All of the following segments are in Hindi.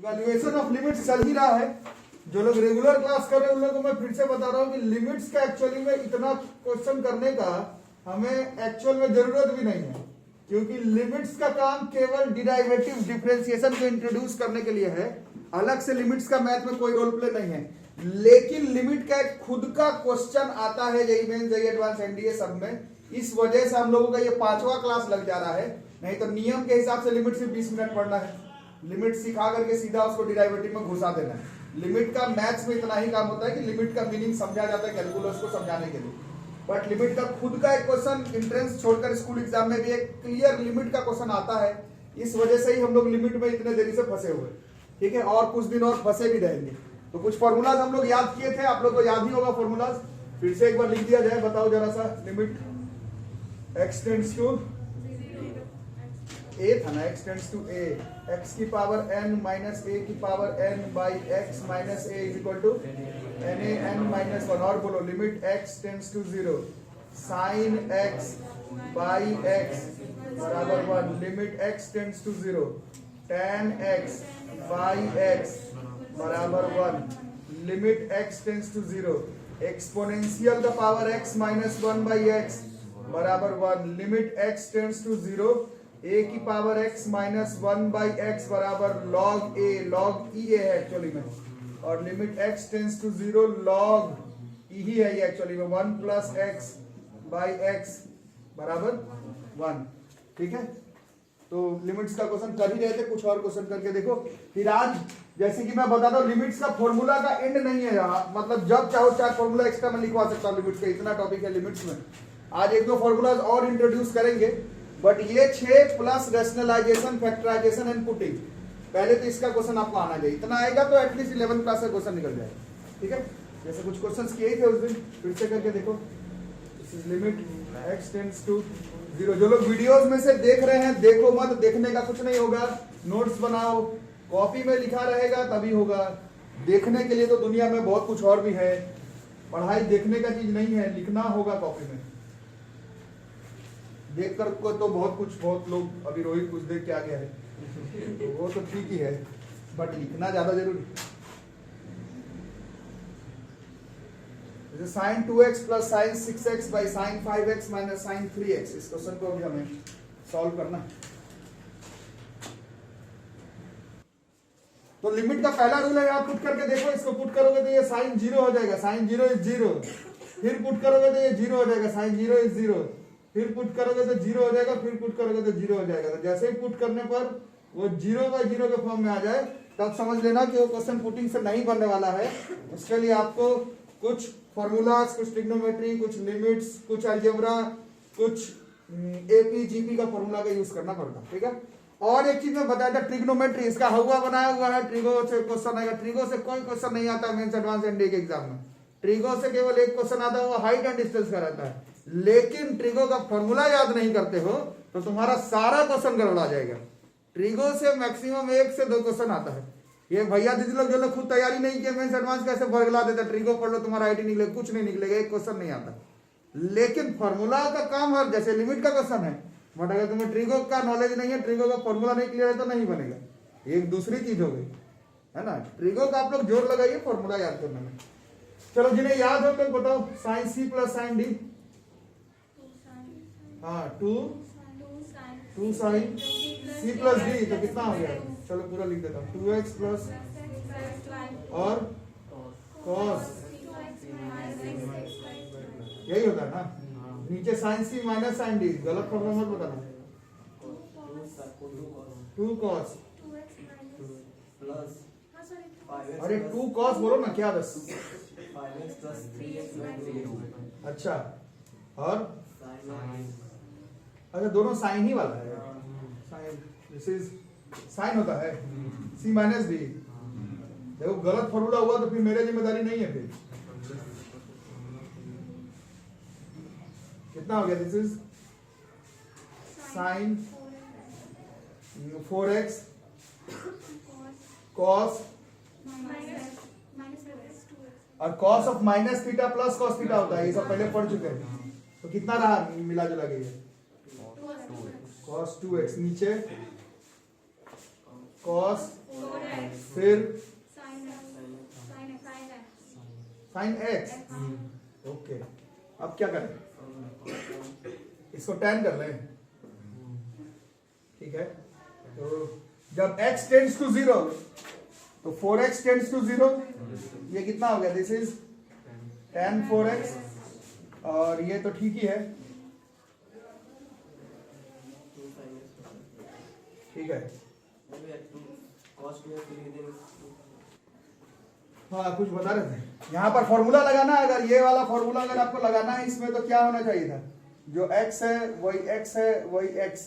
इवैल्यूएशन ऑफ लिमिट्स चल ही रहा है। जो लोग रेगुलर क्लास कर रहे हैं उन लोगों को मैं फिर से बता रहा हूँ कि लिमिट्स का एक्चुअली में इतना क्वेश्चन करने का हमें एक्चुअल में जरूरत भी नहीं है, क्योंकि लिमिट्स का काम केवल डिराइवेटिव डिफरेंशिएशन को इंट्रोड्यूस करने के लिए है। अलग से लिमिट्स का मैथ में कोई रोल प्ले नहीं है, लेकिन लिमिट का एक खुद का क्वेश्चन आता है JEE mains JEE advance NDA सब में। इस वजह से हम लोगों का ये 5वां क्लास लग जा रहा है, नहीं तो नियम के हिसाब से लिमिट सिर्फ 20 मिनट पढ़ना है। लिमिट सिखा करके सीधा उसको डिराइवेटिव में घुसा देना है। लिमिट का मैथ्स में इतना ही काम होता है कि लिमिट का मीनिंग समझा जाता है कैलकुलस को समझाने के लिए, बट लिमिट का खुद का एक क्वेश्चन एंट्रेंस छोड़कर स्कूल एग्जाम में भी एक क्लियर लिमिट का क्वेश्चन आता है। इस वजह से ही हम लोग लिमिट में इतने देरी से फंसे हुए, ठीक है, और कुछ दिन और फंसे भी रहेंगे। तो कुछ फॉर्मूलाज हम लोग याद किए थे, आप लोग को याद ही होगा फॉर्मूलाज, फिर से एक बार लिख दिया जाए। बताओ जरा सा, limit x tends to a था ना, x tends to a, x की पावर n माइनस a की power n by x minus a is equal to na n minus 1। और बोलो limit x tends to 0 sine x by x बराबर 1, limit x tends to 0 tan x by x बराबर 1, limit x tends to 0 exponential the power x minus 1 by x बराबर 1, limit x tends to 0 a की पावर x माइनस 1 बाई x बराबर log a, log e है एक्चुअली में, और limit x tends to 0 log e ही है ये एक्चुअली में, 1 प्लस x बाई x बराबर 1, ठीक है। तो लिमिट्स का क्वेश्चन कर ही रहे थे, कुछ और क्वेश्चन करके देखो। फिर आज जैसे कि मैं बताता हूँ, लिमिट्स का फॉर्मूला का एंड नहीं है यहाँ, मतलब जब चाहो 4 फॉर्मूला एक्स्ट्रा में लिखवा सकता हूँ लिमिट्स का, इतना टॉपिक है लिमिट्स में। आज 1-2 फॉर्मूलाज और इंट्रोड्यूस करेंगे, बट ये 6 plus rationalisation, factorisation and putting, पहले तो इसका क्वेश्चन आपको आना चाहिए। इतना आएगा तो एटलीस्ट 11th क्लास का क्वेश्चन निकल जाएगा, ठीक है। जैसे कुछ क्वेश्चंस किए थे उस दिन, फिर से करके देखो। This is limit x tends to 0। जो लोग वीडियोस में से देख रहे हैं, देखो मत, देखने का कुछ नहीं होगा, नोट्स बनाओ, कॉपी में लिखा रहेगा तभी होगा। देखने के लिए तो दुनिया में बहुत कुछ और भी है, पढ़ाई देखने का चीज नहीं है, लिखना होगा कॉपी में। देख कर को तो बहुत लोग, अभी रोहित कुछ देख के आ गया है तो वो तो ठीक ही है, बट लिखना ज्यादा जरूरी। जैसे sine 2x plus sine 6x by sine 5x minus sine 3x, इस क्वेश्चन को भी हमें सॉल्व करना है। तो लिमिट का पहला रूल है, आप पुट करके देखो, इसको पुट करोगे तो ये साइन 0 हो जाएगा, साइन 0 इज 0, फिर पुट करोगे तो ये 0 हो जाएगा, साइन 0 इज 0, फिर पुट करोगे तो 0 हो जाएगा, फिर पुट करोगे तो 0 हो जाएगा। तो जैसे ही पुट करने पर वो 0/0 के फॉर्म में आ जाए, तब समझ लेना कि वो क्वेश्चन पुटिंग से नहीं बनने वाला है। उसके लिए आपको कुछ फॉर्मूलाज, कुछ ट्रिग्नोमेट्री, कुछ लिमिट्स, कुछ अलजेब्रा, कुछ एपी जीपी का फॉर्मूला का यूज करना पड़ता, ठीक है। और एक चीज मैं बताया था, ट्रिग्नोमेट्री, इसका हवा बनाया हुआ है, ट्रिगो से क्वेश्चन आएगा। ट्रिगो से कोई क्वेश्चन नहीं आता मेंस एडवांस एनडीए के एग्जाम में। ट्रिगो से केवल एक क्वेश्चन आता है, वो हाइट एंड डिस्टेंस का रहता है, लेकिन ट्रिगो का फॉर्मूला याद नहीं करते हो तो तुम्हारा सारा क्वेश्चन गड़बड़ा जाएगा। ट्रिगो से मैक्सिमम 1 से 2 क्वेश्चन आता है। ये भैया दीदी लोग जो लोग खुद तैयारी नहीं किए, मेंस एडवांस कैसे बरगला देता, ट्रिगो पढ़ लो तुम्हारा आईटी निकलेगा, कुछ नहीं निकलेगा, एक क्वेश्चन नहीं आता। लेकिन फॉर्मूला का काम हर, जैसे लिमिट का क्वेश्चन है, बट अगर तुम्हें ट्रिगो का नॉलेज नहीं है, ट्रिगो का फॉर्मूला नहीं क्लियर है तो नहीं बनेगा, एक दूसरी चीज हो गई, है ना। ट्रिगो का आप लोग जोर लगाइए फॉर्मूला याद करने में। चलो जिन्हें याद हो तो बताओ, sine C plus sine D, हाँ 2 साइन सी प्लस डी, तो कितना हो गया, चलो पूरा लिख देता हूँ, 2x प्लस और कॉस, यही होता है ना। नीचे साइन सी माइनस साइन डी, गलत फॉर्मूला मत बताना। 2 कॉस, अरे 2 कॉस बोलो ना, क्या बस, अच्छा, और अच्छा दोनों साइन ही वाला है, साइन, दिस इज साइन होता है, सी माइनस डी। देखो गलत फॉर्मूला हुआ तो फिर मेरी जिम्मेदारी नहीं है। फिर कितना हो गया, this is sine 4x cos, और cos of minus theta plus cos theta होता है, ये सब पहले पढ़ चुके हैं। तो कितना रहा मिला जुला के, cos 2x, नीचे cos फिर साइन साइन एक्स। ओके, अब क्या करें, इसको tan कर लें, ठीक है। तो जब x टेंड्स टू 0 तो 4x टेंड्स टू 0, ये कितना हो गया, दिस इज tan 4x, और ये तो ठीक ही है, ठीक है। हाँ, कुछ बता रहे थे यहाँ पर फॉर्मूला लगाना है। अगर ये वाला फॉर्मूला अगर आपको लगाना है इसमें, तो क्या होना चाहिए था, जो x है वही x है वही x,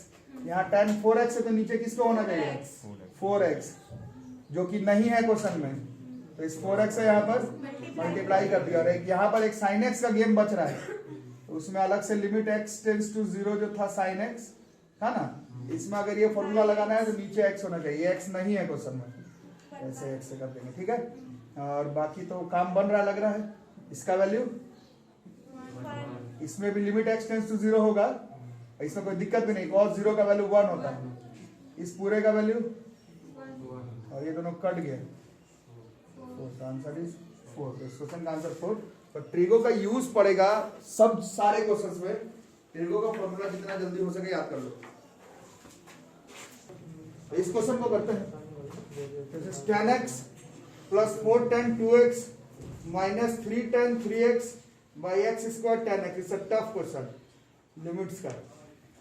यहाँ tan 4x है तो नीचे किसको होना चाहिए, 4x, जो कि नहीं है क्वेश्चन में। तो इस 4x से यहाँ पर मल्टीप्लाई कर दिया, और एक यहाँ पर एक sin x का गेम बच रहा है, तो उसमें अलग से लिमिट x टेंड्स टू 0 जो था sin x था ना, इसमें अगर ये फॉर्मूला लगाना है तो नीचे x होना चाहिए, x नहीं है क्वेश्चन में, ऐसे x से कर देंगे, ठीक है। और बाकी तो काम बन रहा लग रहा है। इसका वैल्यू, इसमें भी लिमिट x टेंड्स टू 0 होगा, इसमें कोई दिक्कत भी नहीं, cos 0 का वैल्यू 1 होता है, इस पूरे का वैल्यू, और ये दोनों कट गए, तो आंसर इज 4। इस क्वेश्चन का आंसर 4। तो ट्रिगो का यूज पड़ेगा सब सारे क्वेश्चंस में, ट्रिगो का फॉर्मूला जितना जल्दी हो सके याद कर लो। इस क्वेश्चन को करते हैं, जैसे tan x plus 4 tan 2x minus 3 tan 3x by x square tan x। It's a tough question limits का,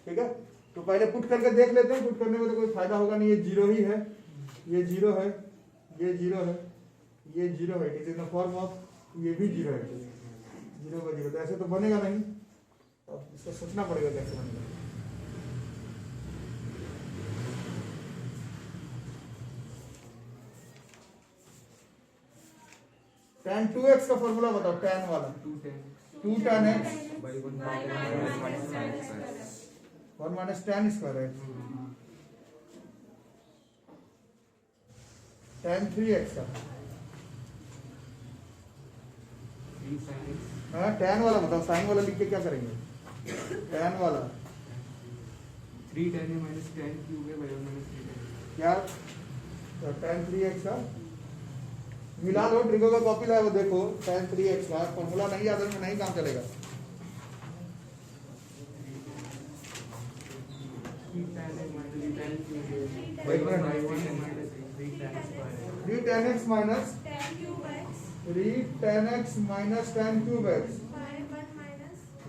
ठीक है। तो पहले पुट करके देख लेते हैं, पुट करने में तो कोई फायदा होगा नहीं, ये 0 ही है, ये 0 है, ये 0 है, ये 0 है, it is in the form of, ये भी 0 है, 0 का 0, तो ऐसे तो बनेगा नहीं, अब इसको सोचना पड़ेगा कैसे बनेगा। tan 2x का फॉर्मूला बताओ, tan वाला, 2 tan x 1 minus tan square है, tan 3x का, हाँ tan वाला बताओ, sin वाला लिख के क्या करेंगे, tan वाला 3 tan है माइनस tan क्यूब है, 1 माइनस 3 tan क्या, तो tan 3x का मिला लो, ट्रिगो का कॉपी लाए वो देखो, tan 3x का फॉर्मूला नहीं याद है, नहीं काम चलेगा। 3 tan है माइनस 3 tan क्यूब है, 1 माइनस 3 tan स्क्वायर है, 3 tan x minus 3 tan x minus tan cube x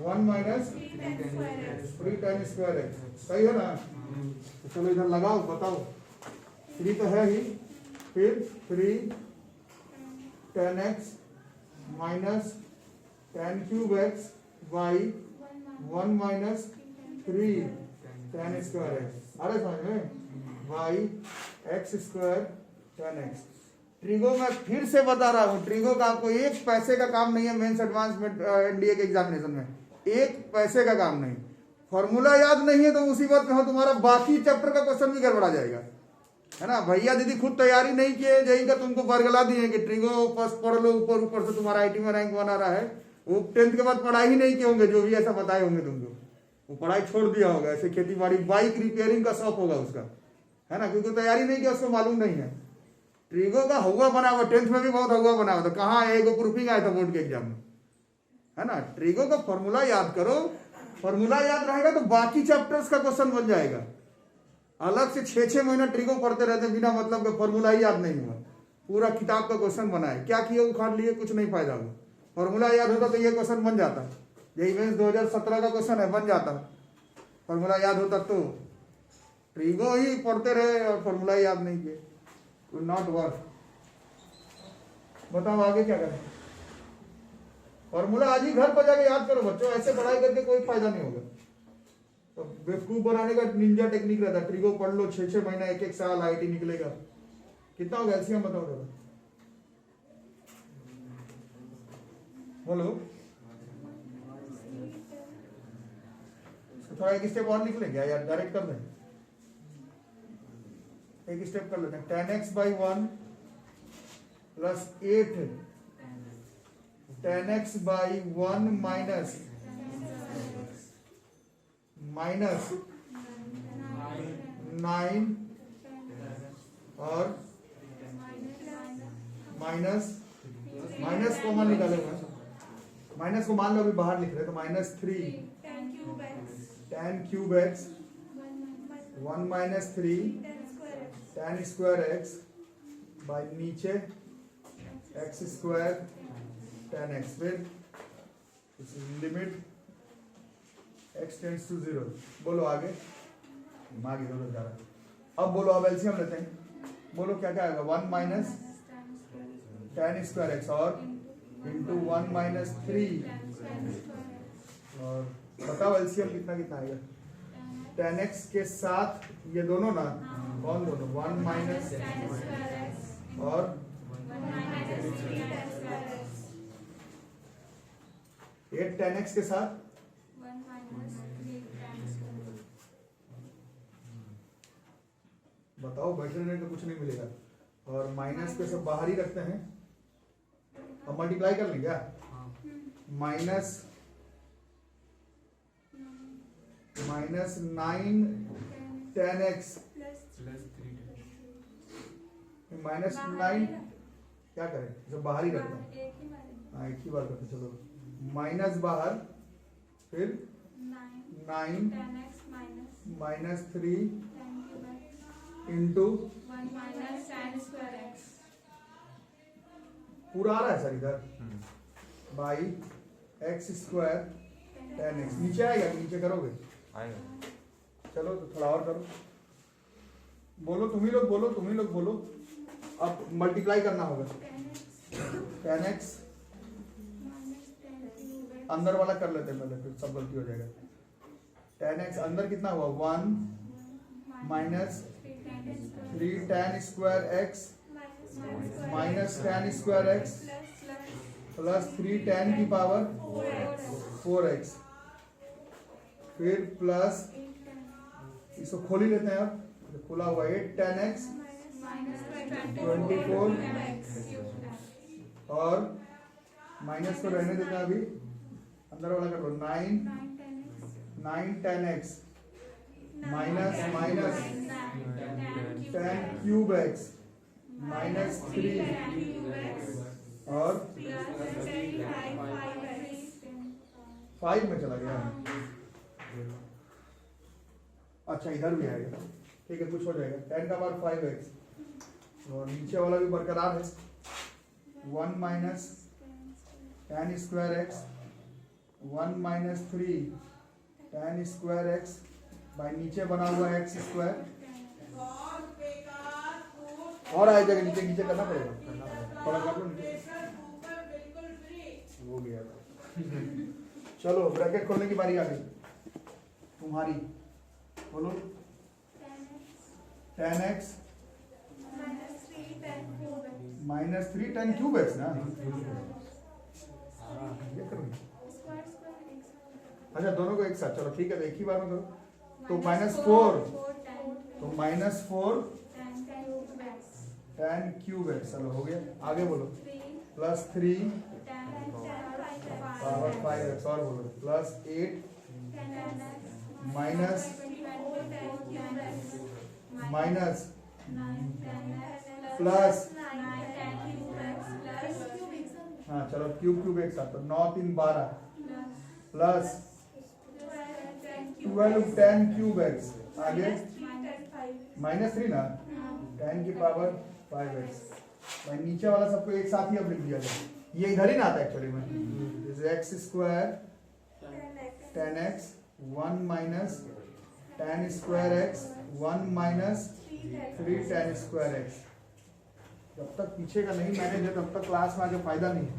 1 minus 3 tan square x, सही है ना। तो चलो इधर लगाओ, बताओ, 3 तो है ही, फिर 3 tan x minus tan cube x by 1 minus 3 tan square x, अरे समझ में, by x square tan x। Trigo में फिर से बता रहा हूँ, ट्रिगो का आपको एक पैसे का काम नहीं है मेंस एडवांस एनडीए के एग्जामिनेशन में, एक पैसे का काम नहीं। फॉर्मूला याद नहीं है तो मुसीबत में हो, तुम्हारा बाकी चैप्टर का क्वेश्चन भी गड़बड़ा जाएगा, है ना। भैया दीदी खुद तैयारी नहीं किए, जही का तुमको बरगला दिए कि ट्रिगो पढ़ लो, ऊपर ऊपर से तुम्हारा आईटी में रैंक बना रहा है, वो 10th के बाद पढ़ाई ही नहीं किए होंगे, जो भी ऐसा बताए होंगे तुमको, वो पढ़ाई छोड़ दिया होगा, ऐसे खेती बाड़ी बाइक रिपेयरिंग का शौक होगा उसका, है ना, क्योंकि तैयारी नहीं किया, उसको मालूम नहीं है। ट्रिगो का हुआ बना हुआ, 10th में भी बहुत हुआ बना हुआ था, कहाँ एगो प्रूफिंग आया था बोर्ड के एग्जाम में, है ना। ट्रिगो का फॉर्मूला याद करो, फॉर्मूला याद रहेगा तो बाकी चैप्टर्स का क्वेश्चन बन जाएगा। अलग से 6-6 महीना ट्रिगो पढ़ते रहते बिना मतलब के, फॉर्मूला ही याद नहीं हुआ, पूरा किताब का क्वेश्चन बना है, क्या किए उखाड़ लिए, कुछ नहीं फायदा हुआ। फॉर्मूला याद होता तो ये क्वेश्चन बन जाता, यही मेंस 2017 का क्वेश्चन है, बन जाता, फॉर्मूला याद होता तो। ट्रिगो ही पढ़ते रहे और फॉर्मूला याद नहीं किए, नॉट वर्क। बताओ आगे क्या करें, फॉर्मूला आज ही घर पर जाके याद करो बच्चों, ऐसे पढ़ाई करके कोई फायदा नहीं होगा। तो बेवकूफ बनाने का निंजा टेक्निक रहता है, ट्रिगो पढ़ लो 6-6 महीना, 1-1 साल, आईटी निकलेगा। कितना होगा एलसीएम बताओ जरा, बोलो। थोड़ा एक स्टेप और निकलेंगे यार, डायरेक्ट कर दें, एक स्टेप कर लेते हैं। tan x by 1 plus 8 tan x by 1 minus 9 और माइनस कॉमन निकालेगा, माइनस को मान लो अभी बाहर लिख रहे तो -3 tan cube x 1 - 3 tan square x by नीचे x स्क्वायर tan x, फिर लिमिट x टेंड्स टू 0। बोलो आगे, दिमाग इधर उधर जा रहा है। अब बोलो, अब एलसीएम लेते हैं, बोलो क्या क्या आएगा, 1 - tan स्क्वायर x और इंटू 1 - 3 और बताओ एलसीएम कितना कितना आएगा, tan x के साथ ये दोनों ना, कौन दोनों, 1 - और ये tan x के साथ बताओ, बैठने का कुछ नहीं मिलेगा और माइनस पे सब बाहर ही रखते हैं। अब मल्टीप्लाई कर लें क्या, माइनस 9 tan x प्लस 3 -9 क्या करें, सब बाहर ही रखते हैं, हाँ एक ही बार करते, चलो माइनस बाहर, फिर 9 -3 इंटू पूरा आ रहा है सर इधर by x square tan x, नीचे आएगा, नीचे करोगे आएगा। चलो तो थोड़ा और करो, बोलो तुम ही लोग बोलो, तुम ही लोग बोलो। अब मल्टीप्लाई करना होगा, tan x अंदर वाला कर लेते हैं पहले, फिर सब गलती हो जाएगा। tan x अंदर कितना हुआ, 1 - 3 tan square x minus tan square x plus 3 tan की पावर 4x, फिर प्लस इसको खोल ही लेते हैं, अब खुला हुआ 8 tan x 24 और माइनस को रहने देते हैं, अभी अंदर वाला कर लो, 9 tan x minus tan cube x -3 और 5 में चला गया, अच्छा इधर भी आएगा, ठीक है कुछ हो जाएगा, tan का पावर 5x और नीचे वाला भी बरकरार है, 1 - tan square x 1 - 3 tan square x by नीचे बना हुआ x स्क्वायर, और आ जाएगा नीचे, नीचे करना पड़ेगा, थोड़ा कर लो नीचे, हो गया। चलो ब्रैकेट खोलने की बारी आ गई तुम्हारी, बोलो tan x -3 tan cube x ना, ये करो, अच्छा दोनों को एक साथ, चलो ठीक है तो एक ही बार में करो, तो -4 तो -4 tan क्यूब x, चलो हो गया, आगे बोलो प्लस 3 पावर 5x और बोलो प्लस 8 माइनस प्लस, हाँ चलो क्यूब एक साथ, तो 9 3 12 प्लस 12 tan क्यूब x, आगे -3 ना, tan की पावर 5x, भाई नीचे वाला सबको एक साथ ही अब लिख दिया जाए, ये इधर ही ना आता एक्चुअली में, जैसे x square tan x 1 - tan square x 1 - 3 tan square x, जब तक पीछे का नहीं मैनेज है तब तक क्लास में आके फायदा नहीं है,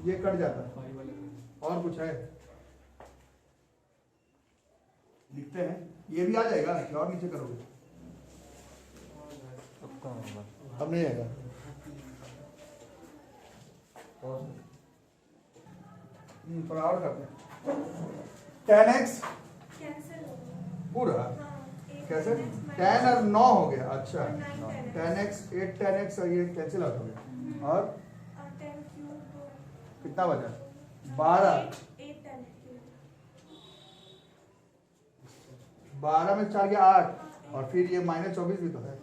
ये कट जाता है। और कुछ है लिखते हैं, ये भी आ जाएगा कि और नीचे करोगे, अब नहीं आएगा, थोड़ा और करते हैं, tan x पूरा कैसे, tan और 9 हो गया, अच्छा tan x 8 tan x और ये कैंसिल आउट हो गया, और कितना बचा 12 में 4 गया 8 और फिर ये -24 भी तो है,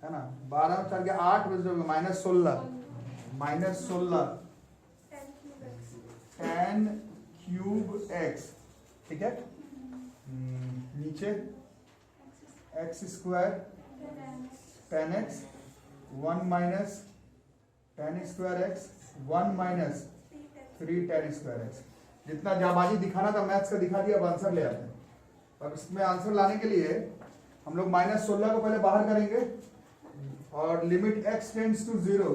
है ना, 12 4 के 8 बज जाओगे, -16 tan क्यूब x, ठीक है। नीचे x square tan x 1 minus tan square x 1 minus 3 tan square x। जितना जाबाजी दिखाना था मैथ्स का दिखा दिया, अब आंसर ले आते हैं। अब इसमें आंसर लाने के लिए हम लोग -16 को पहले बाहर करेंगे और limit x tends to 0,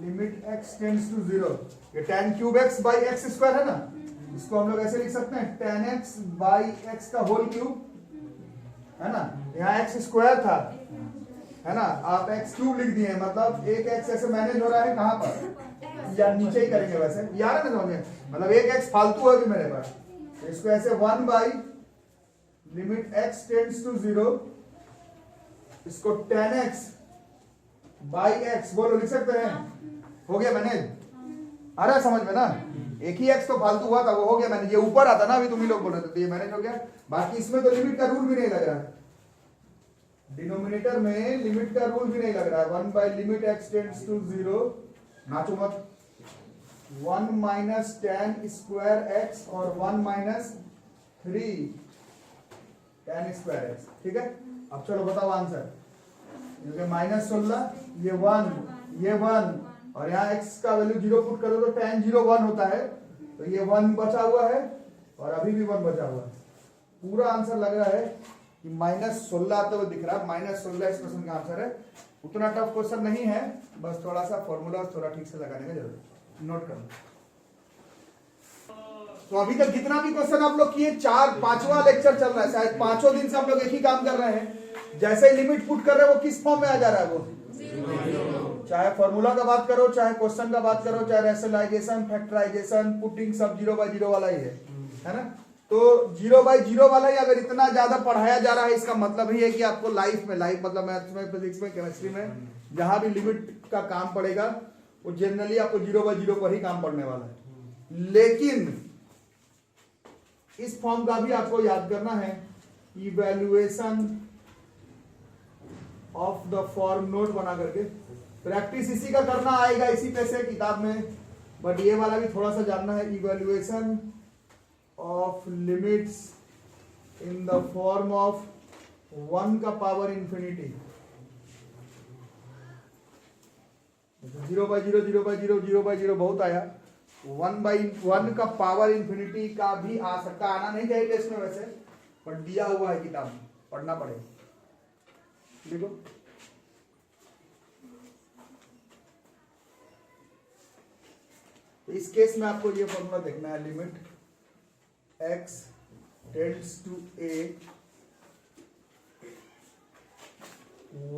limit x tends to 0, ये tan cube x by x square है ना, इसको हम लोग ऐसे लिख सकते हैं tan x बाई एक्स का होल क्यूब, है ना। यहाँ x स्क्वायर था, है ना, आप x क्यूब लिख दिए, मतलब एक x ऐसे मैनेज हो रहा है कहाँ पर, या नीचे ही करेंगे वैसे, यार है ना समझे, मतलब एक x फालतू है भी मेरे पास, इसको ऐसे 1 by limit x tends to 0, इसको tan x बाई एक्स बोलो, लिख सकते हैं, हो गया मैनेज। आ रहा है समझ में ना, एक ही x तो फालतू हुआ था, वो हो गया मैनेज। ये ऊपर आता ना, अभी तुम ही लोग बोल रहे थे, तो ये मैनेज हो गया। बाकी इसमें तो लिमिट का रूल भी नहीं लग रहा है, डिनोमिनेटर में लिमिट का रूल भी नहीं लग रहा है। 1 by limit x tends to 0, नाचो मत, 1 माइनस tan स्क्वायर x और 1 माइनस 3 tan स्क्वायर x, ठीक है। अब चलो बताओ आंसर, -16, ये 1 और यहाँ x का वैल्यू 0 पुट करो तो tan 0 1 होता है, तो ये 1 बचा हुआ है और अभी भी 1 बचा हुआ है। पूरा आंसर लग रहा है कि -16 आता हुआ दिख रहा है, -16 इस क्वेश्चन का आंसर है। उतना टफ क्वेश्चन नहीं है, बस थोड़ा सा फॉर्मूला थोड़ा ठीक से लगाने का जरूरत है, नोट कर लो। तो अभी तक जितना भी क्वेश्चन आप लोग किए, 4-5वां लेक्चर चल रहा है, शायद 5 दिन से हम लोग एक ही काम कर रहे हैं। जैसे ही लिमिट पुट कर रहे हैं वो किस फॉर्म में आ जा रहा है, वो चाहे फॉर्मूला का बात करो, चाहे क्वेश्चन का बात करो, चाहे रैशनलाइजेशन, फैक्टराइजेशन, पुटिंग, सब 0/0 वाला ही है ना। तो 0/0 वाला ही अगर इतना ज्यादा पढ़ाया जा रहा है, इसका मतलब ही है कि आपको लाइफ मतलब मैथ्स में, फिजिक्स में, केमिस्ट्री में जहां भी लिमिट का काम पड़ेगा, वो जनरली आपको 0/0 पर ही काम पड़ने वाला है। लेकिन इस फॉर्म का भी आपको याद करना है, evaluation of the form, note बना करके प्रैक्टिस इसी का करना आएगा, इसी पे से किताब में, बट ये वाला भी थोड़ा सा जानना है। Evaluation of limits in the form of 1 का पावर इंफिनिटी, 0/0 0/0 0/0 बहुत आया, 1/1 का पावर इंफिनिटी का भी आ सकता, आना नहीं चाहिए टेस्ट में वैसे, पर दिया हुआ है किताब में, पढ़ना पड़ेगा। देखो तो इस केस में आपको ये फॉर्मूला देखना है, limit x tends to a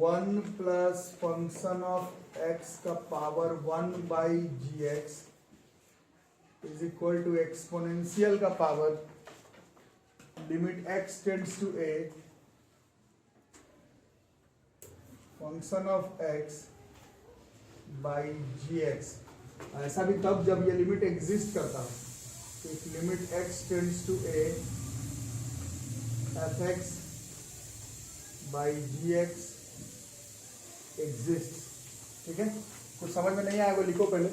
1 plus function of x का power 1 by gx is equal to exponential का power limit x tends to a function of x by gx। ऐसा भी तब जब ये लिमिट एग्जिस्ट करता हो, तो if limit x tends to a fx by gx exist, ठीक है। कुछ समझ में नहीं आया वो लिखो पहले।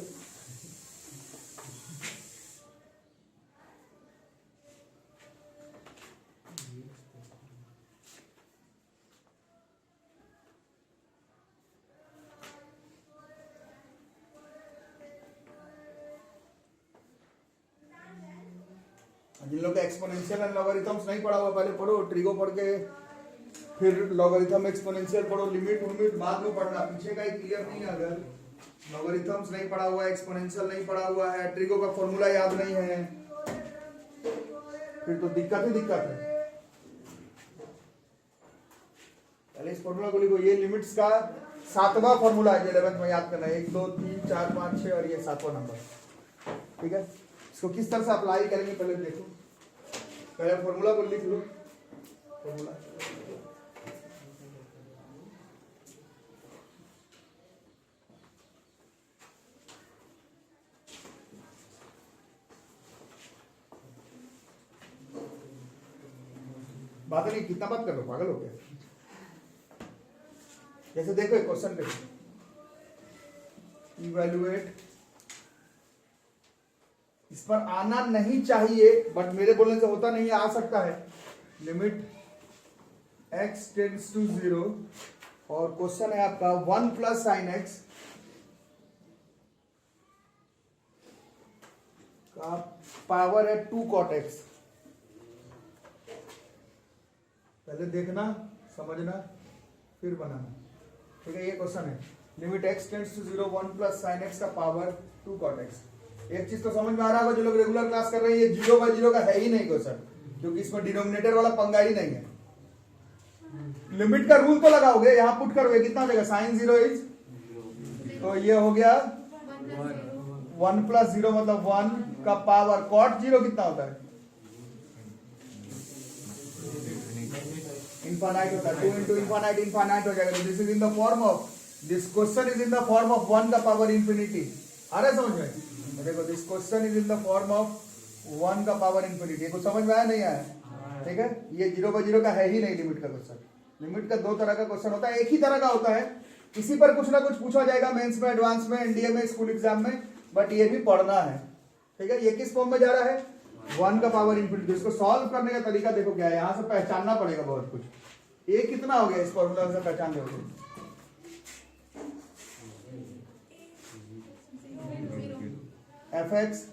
जिन लोग का एक्सपोनेंशियल एंड लॉगरिथम्स नहीं पढ़ा हुआ, पहले पढ़ो, ट्रिगो पढ़ के फिर लॉगरिथम एक्सपोनेंशियल पढ़ो, लिमिट उमिट बाद में पढ़ना, पीछे का ही क्लियर नहीं है। अगर लॉगरिथम्स नहीं पढ़ा हुआ है, एक्सपोनेंशियल नहीं पढ़ा हुआ है, ट्रिगो का फॉर्मूला याद नहीं है, फिर तो दिक्कत ही दिक्कत है। पहले इस फॉर्मूला को लिखो, ये लिमिट्स का 7वां फॉर्मूला है, 11th में याद करना है, 1 2 3 4 5 6 और ये 7वां नंबर, ठीक है। इसको किस तरह से अप्लाई करेंगे पहले देखो, पहले फॉर्मूला को लिख लो, फॉर्मूला बात नहीं, कितना बात कर लो, पागल हो गया। जैसे देखो क्वेश्चन पे इवैल्यूएट, इस पर आना नहीं चाहिए बट मेरे बोलने से होता नहीं है, आ सकता है। लिमिट x टेंड्स टू 0 और क्वेश्चन है आपका 1 प्लस साइन एक्स का पावर है 2 cot x। पहले देखना, समझना, फिर बनाना, ठीक है। ये क्वेश्चन है limit x tends to 0 1 plus sine x का पावर 2 cot x। एक चीज तो समझ में आ रहा होगा जो लोग रेगुलर क्लास कर रहे हैं, ये 0/0 का है ही नहीं क्वेश्चन, क्योंकि इसमें डिनोमिनेटर वाला पंगा ही नहीं है। लिमिट का रूल तो लगाओगे, यहां पुट करोगे, कितना हो जाएगा, साइन 0 इज, तो ये हो गया 1 प्लस 0 मतलब 1 का पावर कॉट 0 कितना होता है, इनफाइनाइट होता है। 2 इंटू इनफाइनाइट इनफाइनाइट हो जाएगा। This is in the form of, this question is in the form of 1 का पावर इंफिनिटी। आ रहा है समझ में? देखो this question is in the form of 1 का पावर इंफिनिटी। कुछ समझ में आया नहीं आया? ठीक है, ये 0/0 का है ही नहीं लिमिट का क्वेश्चन। लिमिट का दो तरह का क्वेश्चन होता है, एक ही तरह का होता है, इसी पर कुछ ना कुछ पूछा जाएगा मेंस में, एडवांस में, एनडीए में, स्कूल एग्जाम में, बट ये भी पढ़ना है। ठीक है, ये किस फॉर्म में जा रहा है, 1 का पावर इंफिनिटी। इसको सॉल्व करने का तरीका देखो क्या है, यहां से पहचानना पड़ेगा बहुत कुछ। ये कितना हो गया, इस फॉर्मूला से पहचान दोगे, एफ एक्स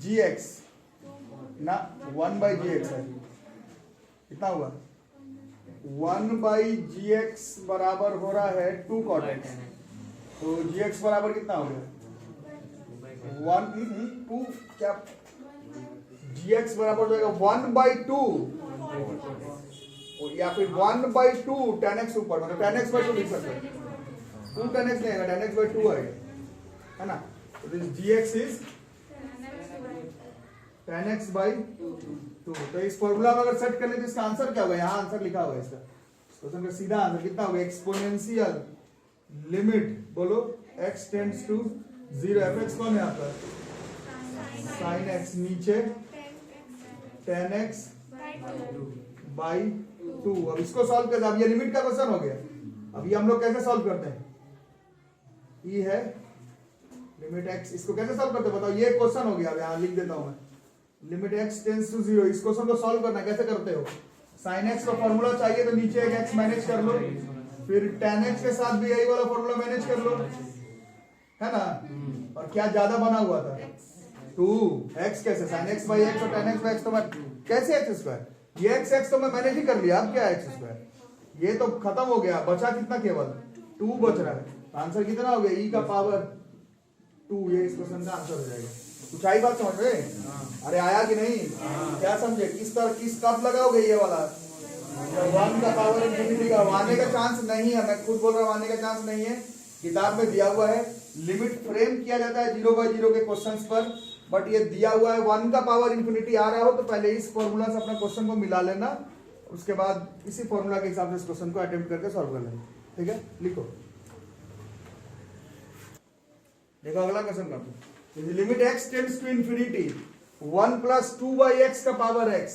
जी एक्स ना 1/gx है, कितना हुआ 1/gx बराबर हो रहा है 2 cot x। तो gx बराबर कितना हो गया 2 क्या, gx बराबर हो जाएगा 1/2 या फिर 1/2 tan x ऊपर, मतलब tan x/2 लिख सकते हैं। 2 tan x नहीं आएगा, tan x/2 आएगा, है ना। तो this gx is tan x/2। तो इस फॉर्मूला में अगर सेट कर ले तो इसका आंसर क्या होगा, यहाँ आंसर लिखा हुआ है इसका, क्वेश्चन का सीधा आंसर कितना होगा, एक्सपोनेंशियल लिमिट बोलो x टेंड्स टू 0, fx कौन है आपका, sin x, नीचे tan x/2। अब इसको सॉल्व कर, अब ये लिमिट का क्वेश्चन हो गया। अब ये हम लोग कैसे सॉल्व करते हैं, ये है लिमिट x, इसको कैसे सॉल्व करते हैं बताओ, ये क्वेश्चन हो गया। अब यहाँ लिख देता हूं मैं, लिमिट x टेंड्स टू 0, इस क्वेश्चन को सॉल्व करना कैसे करते हो, sin x का फॉर्मूला चाहिए तो नीचे एक x मैनेज कर लो, फिर tan x के साथ भी यही वाला फॉर्मूला मैनेज कर लो, है ना। और क्या ज्यादा बना हुआ था 2x, कैसे sin x/x और tan x/x, तो मैं कैसे x², ये x तो मैं मैनेज ही कर लिया, अब क्या x², ये तो खत्म हो गया, बचा कितना, केवल 2 बच रहा है। आंसर कितना हो गया, e का पावर 2, ये इस क्वेश्चन का आंसर हो जाएगा। कुछ आई बात समझ में? अरे आया कि नहीं? क्या समझे, किस तरह, किस कब लगाओगे ये वाला 1 का पावर इंफिनिटी का, आने का चांस नहीं है, मैं खुद बोल रहा हूँ आने का चांस नहीं है, किताब में दिया हुआ है। लिमिट फ्रेम किया जाता है 0/0 के क्वेश्चंस पर, बट ये दिया हुआ है 1 का पावर इंफिनिटी आ रहा हो तो पहले इस फॉर्मूला से अपना क्वेश्चन को मिला लेना, उसके बाद इसी फॉर्मूला के हिसाब से इस क्वेश्चन को अटेम्प्ट करके सॉल्व कर लेना। ठीक है, लिखो, देखो अगला क्वेश्चन करते हैं। Limit x tends to infinity 1 plus 2/x का पावर x।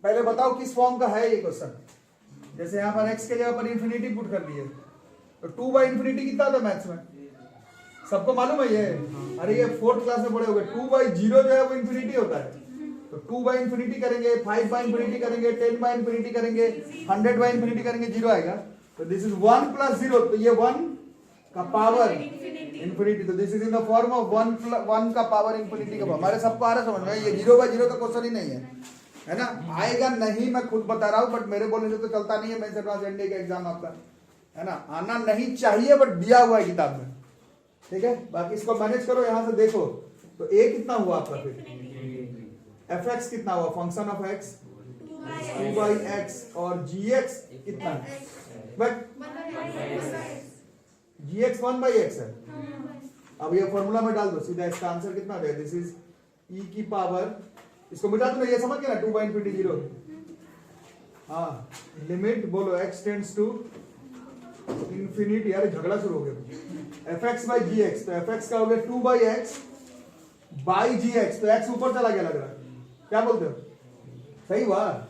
पहले बताओ किस फॉर्म का है ये क्वेश्चन, जैसे यहां पर x के जगह पर इंफिनिटी पुट कर दिए, तो 2/इंफिनिटी कितना था मैथ्स में, सबको मालूम है ये, अरे ये 4th क्लास में पढ़े होंगे। 2/0 जो है वो इंफिनिटी होता है, तो 2/इंफिनिटी करेंगे, 5/इंफिनिटी करेंगे, 10/इंफिनिटी करेंगे, 100/इंफिनिटी करेंगे, 0 आएगा। तो दिस इज 1 प्लस 0, तो ये 1 का पावर इंफिनिटी, तो this is in the form of 1 का पावर इंफिनिटी का। हमारे सबको आ रहा समझ में, ये 0/0 का क्वेश्चन ही नहीं है ना, आएगा नहीं, मैं खुद बता रहा हूं, बट मेरे बोलने से तो चलता नहीं है, मेंस एडवांस एनडीए का एग्जाम आपका, है ना, आना नहीं चाहिए बट दिया हुआ है किताब में। ठीक है, बाकी इसको मैनेज करो, यहां से देखो तो a कितना हुआ आपका, फिर fx कितना हुआ, फंक्शन ऑफ x 2/x, और gx कितना है, बट gx 1/x है। अब ये फॉर्मूला में डाल दो सीधा, इसका आंसर कितना है, दिस इज e की पावर, इसको मिटा दो ना, ये समझ गया ना, 2/इंफिनिटी 0। हाँ, लिमिट बोलो x टेंड्स टू इंफिनिटी, अरे झगड़ा शुरू हो गया, fx/gx, तो fx का हो गया 2/x by gx, तो x ऊपर चला गया लग रहा है, क्या बोलते हो, सही हुआ,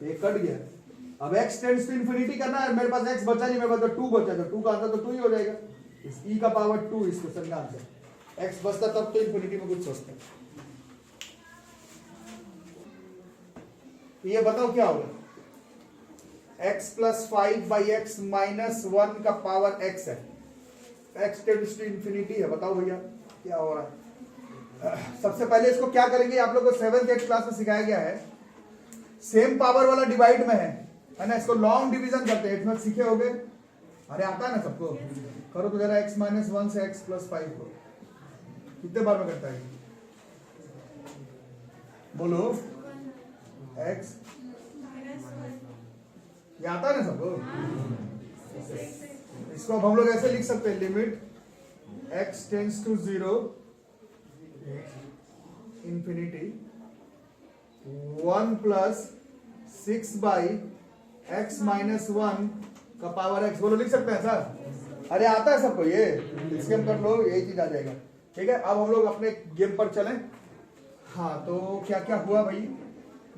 ये कट गया। अब x टेंड्स टू इन्फिनिटी करना है, मेरे पास x बचा नहीं, मेरे पास तो 2 बचा, तो 2 का आंसर तो 2 ही हो जाएगा। इस e का पावर 2 इस क्वेश्चन का आंसर। x बचता तब तो इन्फिनिटी में कुछ सोचते हैं। ये बताओ क्या होगा? x प्लस 5/x माइनस 1 का पावर x है, x टेंड्स टू इन्फिनिटी है, बताओ भैया क्या हो रहा है? सबसे पहले इसको क्या करेंगे, आप लोगों को 7th 8th क्लास में सिखाया गया है, सेम पावर वाला डिवाइड में है ना, इसको लॉन्ग डिवीजन करते हैं, इसमें सीखे होगे। अरे आता है ना सबको? करो तो जरा x माइनस 1 से x प्लस 5 को कितने बार में करता है? बोलो x, ये आता है ना सबको? इसको अब हम लोग ऐसे लिख सकते हैं, limit x tends to 0 infinity 1 plus 6/x minus 1 का पावर x, बोलो लिख सकते हैं सर? अरे आता है सबको ये? इसके हम कर लो, यही चीज आ जाएगा। ठीक है, अब हम लोग अपने गेम पर चलें। हाँ, तो क्या क्या हुआ भाई?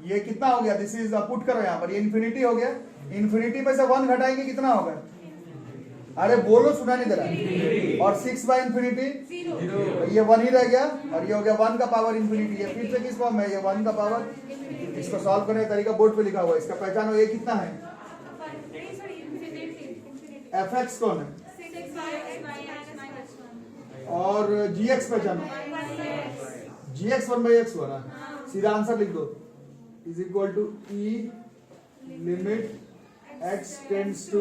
ये कितना हो गया? दिस इज पुट करो यहाँ पर, ये इन्फिनिटी हो गया, इन्फिनिटी में से 1 घटाएंगे कितना होगा? अरे बोलो, सुना नहीं दे रहा। और 6/इंफिनिटी 0, ये 1 ही रह गया, और ये हो गया 1 का पावर इंफिनिटी। ये फिर से किस फॉर्म में? ये 1 का पावर। इसको सॉल्व करने का तरीका बोर्ड पे लिखा हुआ है, इसका पहचानो। ये कितना है? fx कौन है? और gx पहचानो। gx 1/x हुआ ना, सीधा आंसर लिख दो, is equal to e limit x tends to,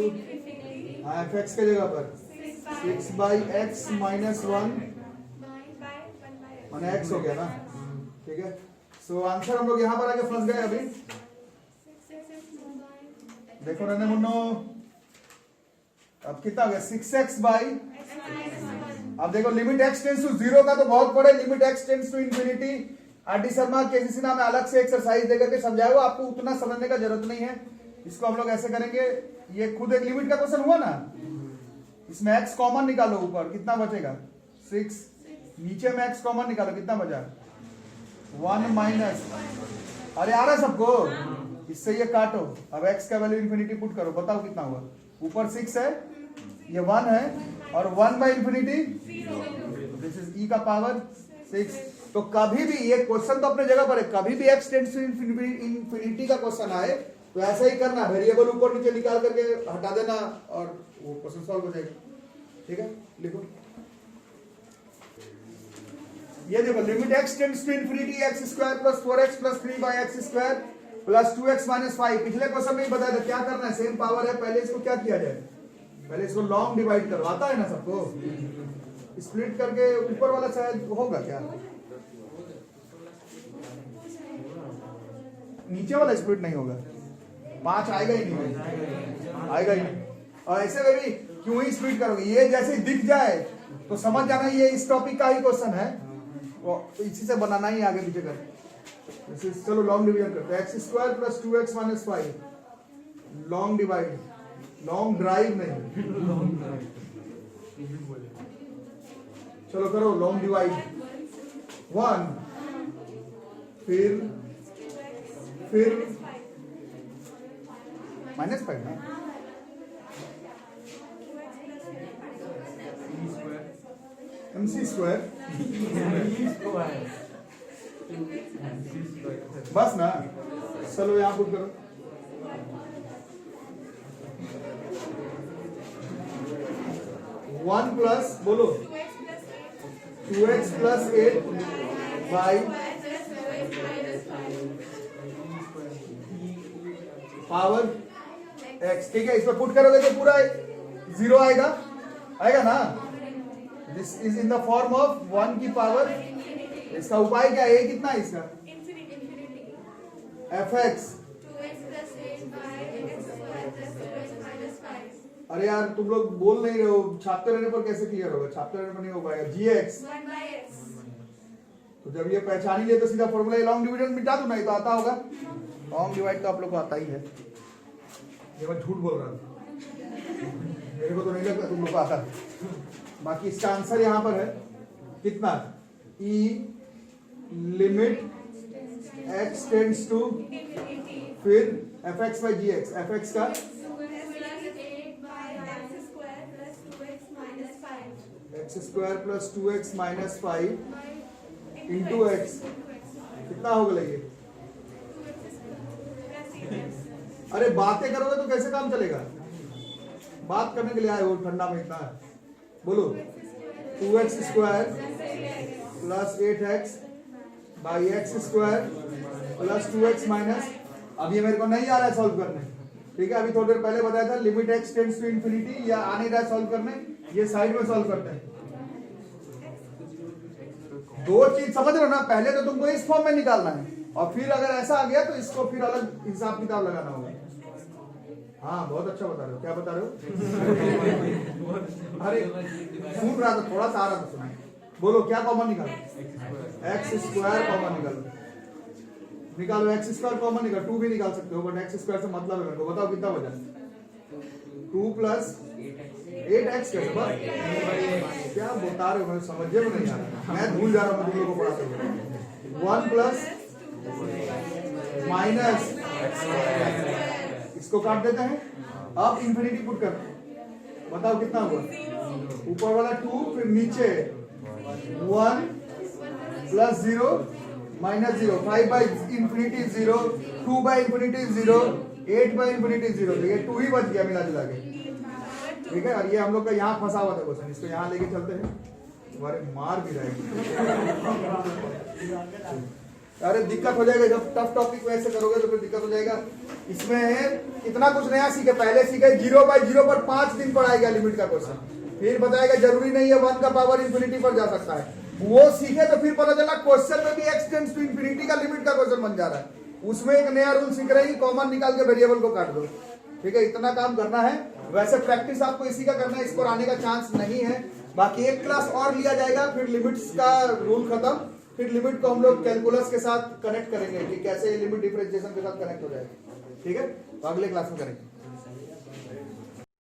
fx के जगह पर 6/x माइनस 1 माने x हो गया ना। ठीक है, सो आंसर हम लोग यहाँ पर आके फंस गए। अभी देखो नन्हे मुन्नो, अब कितना हो गया? 6x बाई, अब देखो लिमिट x टेंड्स टू 0 का तो बहुत बड़े, limit x tends to infinity R D. Sharma KCC नाम में अलग से एक्सरसाइज देकर के समझाया हुआ, आपको उतना समझने का जरूरत नहीं है। इसको हम लोग ऐसे करेंगे, ये खुद एक लिमिट का क्वेश्चन हुआ ना, इसमें x कॉमन निकालो, ऊपर कितना बचेगा? 6, नीचे में x कॉमन निकालो, कितना बचा? 1 माइनस, अरे आ रहा है सबको? इससे ये काटो, अब x का वैल्यू इन्फिनिटी पुट करो, बताओ कितना हुआ? ऊपर 6 है, ये 1 है, और 1/इंफिनिटी, दिस इज e का पावर 6। तो कभी भी ये क्वेश्चन तो अपने जगह पर है, कभी भी x टेंड्स टू इन्फिनिटी का क्वेश्चन आए तो ऐसा ही करना, वेरिएबल ऊपर नीचे निकाल करके हटा देना और वो क्वेश्चन सॉल्व हो जाएगा। ठीक है, लिखो। ये देखो, limit x tends to infinity x² plus 4x plus 3/x² plus 2x minus 5। पिछले क्वेश्चन में ही बताया था क्या करना है, सेम पावर है, पहले इसको क्या किया जाए? पहले इसको लॉन्ग डिवाइड करो, आता है ना सबको? स्प्लिट करके ऊपर वाला शायद होगा क्या? नीचे वाला स्प्लिट नहीं होगा, 5 आएगा ही नहीं, आएगा ही नहीं। और ऐसे में भी क्यों ही स्प्लिट करोगे? ये जैसे दिख जाए तो समझ जाना ये इस टॉपिक का ही क्वेश्चन है, वो इसी से बनाना ही आगे पीछे कर। चलो लॉन्ग डिवीजन करते हैं, x² plus 2x minus 5, long divide, long drive नहीं, चलो करो लॉन्ग डिवाइड। 1 फिर -5 ना, mc² बस ना। चलो यहाँ पुट करो, वन प्लस, बोलो 2x plus 8 by power x। ठीक है, इसमें पुट करोगे तो पूरा 0 आएगा, आएगा ना। This is in the form of 1 की पावर, इसका उपाय क्या है? कितना है इसका? fx। अरे यार तुम लोग बोल नहीं रहे हो, छापते रहने पर कैसे क्लियर होगा? छापते रहने पर नहीं हो पाएगा। gx, तो जब ये पहचान ही ले तो सीधा फॉर्मूला लॉन्ग डिविजन मिटा दो, नहीं तो आता होगा। लॉन्ग डिवाइड तो आप लोग को आता ही है, ये मैं झूठ बोल रहा हूँ, मेरे को तो नहीं लगता तुम लोग को आता। बाकी इसका आंसर यहाँ पर है कितना? e limit x tends to, फिर f x by g x, f x का x square plus 2x minus 5 into x कितना होगा ये? अरे बातें करोगे तो कैसे काम चलेगा? बात करने के लिए आए हो ठंडा में इतना बोलो। 2x square plus 8x by x square plus 2x minus, अब ये मेरे को नहीं आ रहा है सॉल्व करने, ठीक है? अभी थोड़ी देर पहले बताया था limit x tends to infinity, या आ नहीं रहा है सॉल्व करने, ये साइड में सॉल्व करते हैं। दो चीज समझ रहे हो ना, पहले तो तुमको इस फॉर्म में निकालना है, और फिर अगर ऐसा आ गया तो इसको फिर अलग हिसाब किताब लगाना होगा। हाँ बहुत अच्छा बता रहे हो, क्या बता रहे हो? अरे सुन रहा था, थोड़ा सा आ रहा था सुना। बोलो क्या कॉमन निकालो? एक्स स्क्वायर कॉमन निकालो, एक्स स्क्वायर कॉमन निकालो, 2 भी निकाल सकते हो, बट एक्स स्क्वायर से मतलब है मेरे को, बताओ कितना बचा? 2 प्लस 8x कैसे? क्या बता रहे हो, मैं समझे में नहीं आ रहा, मैं भूल जा रहा हूँ तुम लोगों को पढ़ाते हुए। 1 प्लस माइनस, इसको काट देते हैं, अब इंफिनिटी पुट कर, बताओ कितना हुआ? ऊपर वाला 2, फिर नीचे 1 plus 0 minus 0, 5 by infinity 0, 2 by infinity 0, 8 by infinity 0, तो ये 2 ही बच गया मिला जुला के, ठीक है? और ये हम लोग का यहाँ फंसा हुआ था क्वेश्चन, इसको यहाँ लेके चलते हैं, तुम्हारे मार भी रहेगी। अरे दिक्कत हो जाएगा जब टफ टॉपिक वैसे करोगे तो फिर दिक्कत हो जाएगा। इसमें इतना कुछ नया सीखे, पहले सीखे 0 बाई 0 पर 5 दिन पढ़ाया गया लिमिट का क्वेश्चन, फिर बताएगा जरूरी नहीं है 1 का पावर इंफिनिटी पर जा सकता है, वो सीखे तो फिर पता चला क्वेश्चन में भी x टेंड्स टू इंफिनिटी का लिमिट का क्वेश्चन बन जा रहा है, उसमें एक नया रूल सीख रहे हैं, कॉमन निकाल के वेरिएबल को काट दो, ठीक है? इतना काम करना है। वैसे प्रैक्टिस आपको इसी का करना है, इस पर आने का चांस नहीं है। बाकी एक क्लास और लिया जाएगा, फिर लिमिट्स का रूल खत्म, फिर लिमिट को हम लोग कैलकुलस के साथ कनेक्ट करेंगे कि कैसे लिमिट डिफरेंशिएशन के साथ कनेक्ट हो जाएगा, ठीक है? तो अगले क्लास में करेंगे।